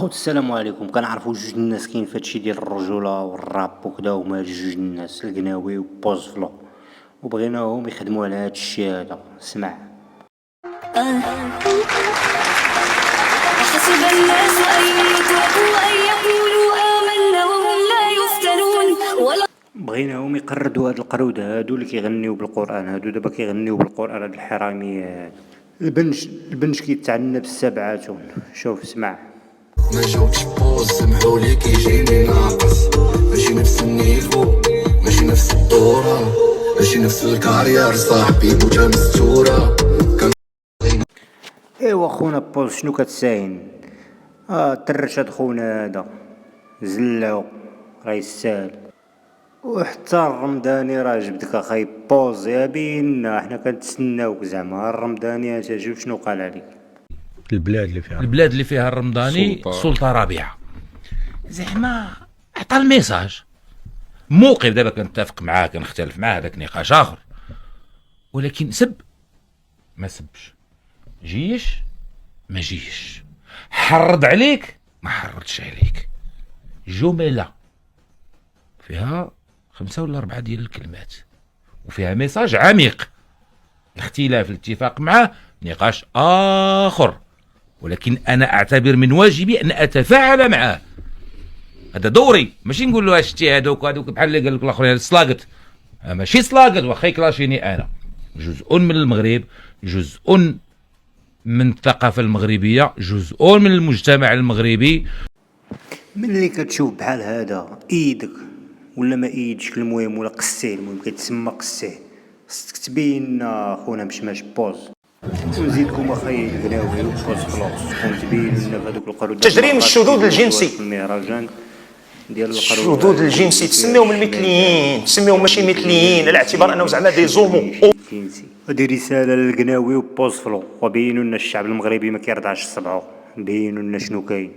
اخوت السلام عليكم. كنعرفوا جوج الناس كاين فهادشي ديال الرجوله والراب وكدا، هما هاد جوج الناس القناوي وبوزفلو، وبغيناهم يخدموا على هادشي هذا. اسمع. أحسب الناس أن يتركوا أن يقولوا آمنا وهم لا يفتنون بغيناهم يقردوا هاد القرود هادو اللي كيغنيو بالقران، هادو دابا كيغنيو بالقران هاد الحراميات. البنش كيتعنى بالسبعاتون. شوف اسمع. ما جاوبش بوز سمحولي كيجيني ناقص، ماشي نفس النيفو ماشي نفس الدورة ماشي نفس الكارير صاحبي بوجا مستورة. ايوا خونا بوز شنو كتساين؟ ترش هاد خونا هذا زلعو راه يسال. وحتى الرمضاني راه جبدك اخاي بوز يا بينا، حنا كنتسناوك زعما الرمضاني. اجا شوف شنو قال عليك. البلاد اللي فيها الرمضاني سلطة رابعة، زعما عطى الميساج موقف. دابا كنتفق معاه كنختلف معاه، هذاك نقاش اخر، ولكن سب ما سبش، جيش ما جيش، حرض عليك ما حرضش عليك. جملة فيها 5 ولا 4 ديال الكلمات وفيها ميساج عميق. الاختلاف الاتفاق معه نقاش اخر، ولكن انا اعتبر من واجبي ان اتفاعل معه. هذا دوري، ماشي نقول له شتي هذوك بحال اللي قال لك الاخرين سلاقط. ماشي سلاقط، واخا يكلاشيني انا جزء من المغرب، جزء من الثقافه المغربيه، جزء من المجتمع المغربي. ملي كتشوف بحال هذا ايدك ولا ما ايدش، المهم ولا قسيه، المهم كيتسمى قسيه، خصك تبين خونا مشماش بوز. ونزيدكم اخاي القناوي وبوز خلاص تبين لنا بهذوك القرود. تجريم الشذوذ الجنسي، المهرجان ديال الشذوذ الجنسي تسميهم المثليين، تسميهم ماشي مثليين على اعتبار انهم زعما دي زومو. هذه رساله للقناوي وبوزفلو، وبينوا لنا الشعب المغربي ما كيرضعش صبعو، بينوا لنا شنو كاين.